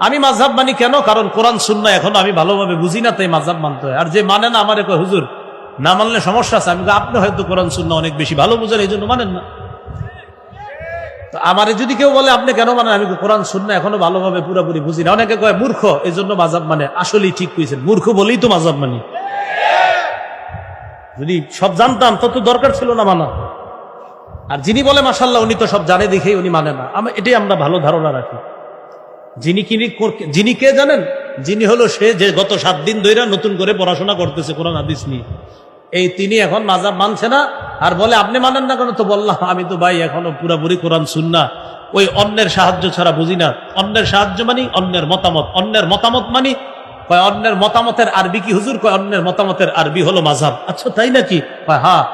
আমি মাযহাব মানি কেন? কারণ কোরআন সুন্নাহ এখনো আমি ভালোভাবে বুঝি না, তাই মাযহাব মানতে হয়। আর যে মানে না, আমারে কয় হুজুর না মানলে সমস্যা আছে। আমি কই আপনি হয়তো কোরআন সুন্নাহ অনেক বেশি ভালো বুঝেন, এই জন্য মানেন না। তো আমারে যদি কেউ বলে আপনি কেন মানেন, আমি কোরআন সুন্নাহ এখনো ভালোভাবে পুরোপুরি বুঝি না। অনেকে কয় মূর্খ, এই জন্য মাযহাব মানে। আসলেই ঠিক কইছেন, মূর্খ বলেই তো মাযহাব মানি। যদি সব জানতাম তত দরকার ছিল না মানা। আর যিনি বলে মাশাআল্লাহ উনি তো সব জানে দেখেই উনি মানে না, এটাই আমরা ভালো ধারণা রাখি। যিনি কে জানেন? যিনি হলো সে যে গত 7 দিন ধরে নতুন করে পড়াশোনা করতেছে কোরআন হাদিস নিয়ে, এই তিনি এখন মাযহাব মানছে না। আর বলে আপনি মানেন না কেন? তো বললাম আমি তো ভাই এখনো পুরাপুরি কোরআন সুন্নাহ ওই অন্যের সাহায্য ছাড়া বুঝি না। অন্যের সাহায্য মানি অন্যের মতামত, অন্যের মতামত মানি। কয় অন্যের মতামতের আরবি কি হুজুর? কয় অন্যের মতামতের আরবি হলো মাযহাব। আচ্ছা তাই নাকি? কয় হ্যাঁ।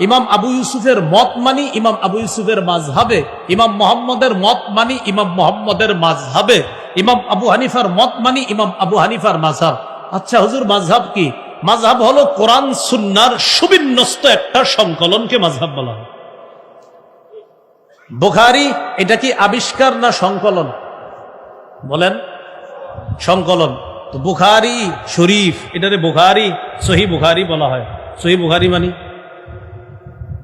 ইমাম আবু ইউসুফের মত মানি ইমাম আবু ইউসুফের মাযহাবে, ইমাম মুহাম্মদের মত মানি ইমাম মুহাম্মদের মাযহাবে, ইমাম আবু হানিফার মত মানি ইমাম আবু হানিফার মাযহাব। আচ্ছা হুজুর মাযহাব কি? মাযহাব হলো কোরআন সুন্নাহর সুবিন্যস্ত একটা সংকলনকে মাযহাব বলা হয়। বুখারী এটা কি আবিষ্কার না সংকলন? বলেন। সংকলন। তো বুখারী শরীফ এটারে বুখারী সহিহ বুখারী বলা হয়। সহিহ বুখারী মানি।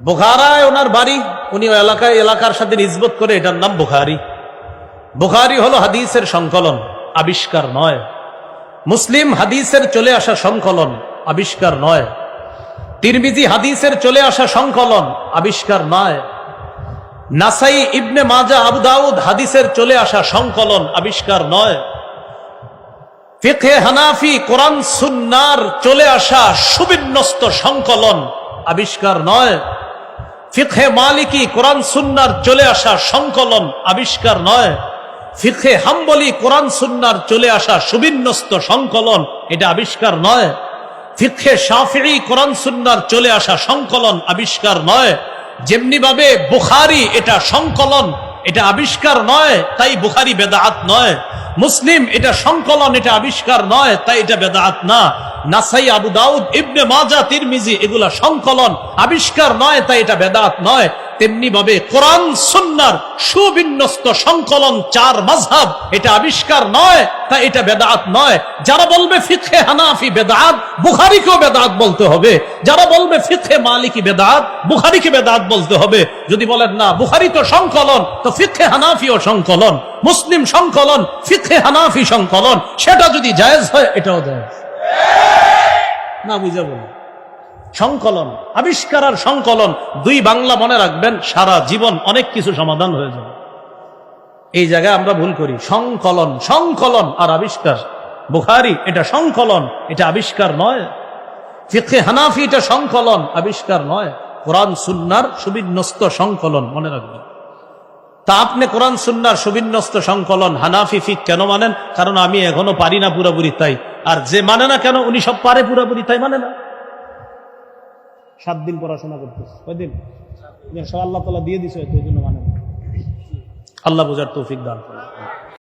বুখারায় ওনার বাড়ি, উনি এলাকার সাথে নিসবত করে এটার নাম বুখারী। বুখারী হলো হাদিসের সংকলন, আবিষ্কার নয়। মুসলিম হাদিসের চলে আসা সংকলন, আবিষ্কার নয়। তিরমিজি হাদিসের চলে আসা সংকলন, আবিষ্কার নয়। নাসাই ইবনে মাজা আবু দাউদ হাদিসের চলে আসা সংকলন, আবিষ্কার নয়। ফিকহে হানাফি কোরআন সুন্নাহর চলে আসা সুবিন্যস্ত সংকলন, আবিষ্কার নয়। ফিকহে মালিকি কোরআন সুন্নাহর চলে আসা সংকলন, আবিষ্কার নয়। ফিকহে হাম্বলি কোরআন সুন্নাহর চলে আসা সুবিন্যস্ত সংকলন, এটা আবিষ্কার নয়। ফিকহে শাফিঈ কোরআন সুন্নাহর চলে আসা সংকলন, আবিষ্কার নয়। যেমনি ভাবে বুখারী এটা সংকলন, এটা আবিষ্কার নয়, তাই বুখারী বেদাত নয়। মুসলিম এটা সংকলন, এটা আবিষ্কার নয়, তাই এটা বেদাত না। নাসাই আবু দাউদ ইবনে মাজা তিরমিজি এগুলা সংকলন, আবিষ্কার নয়, তাই এটা বেদাত নয়। তেমনি ভাবে কোরআন সুন্নাহর সুবিন্যস্ত সংকলন 4 মাযহাব, এটা আবিষ্কার নয়, তাই এটা বেদাত নয়। যারা বলবে ফিকহে হানাফি বেদাত, বুখারীকেও বেদাত বলতে হবে। যারা বলবে ফিকহে মালিকি বেদাত, বুখারীকে বেদাত বলতে হবে। যদি বলেন না বুখারী তো সংকলন, তো ফিকহে হানাফিও সংকলন, মুসলিম সংকলন, ফিকহে হানাফি সংকলন, সেটা যদি জায়েজ হয় এটাও জায়েজ না। বুঝা বলুন সংকলন, আবিষ্কার আর সংকলন 2 বাংলা মনে রাখবেন, সারা জীবন অনেক কিছু সমাধান হয়ে যাবে। এই জায়গায় আমরা ভুল করি। সংকলন, সংকলন আর আবিষ্কার। বুখারী এটা সংকলন, এটা আবিষ্কার নয়। ফিকহে হানাফি এটা সংকলন, আবিষ্কার নয়। কোরআন সুন্নাহর সুবিন্যস্ত সংকলন, মনে রাখবেন। তা আপনি কোরআন সুন্নাহর সুবিন্যস্ত সংকলন হানাফি ফিক কেন মানেন? কারণ আমি এখনো পারি না পুরোপুরি, তাই। আর যে মানে না কেন? উনি সব পারে পুরোপুরি, তাই মানে না। 7 দিন পড়াশোনা করতেছে, কয়দিন? সব আল্লাহ তাআলা দিয়ে দিছে, এই জন্য মানে না। আল্লাহ বোঝার তৌফিক দান করেন।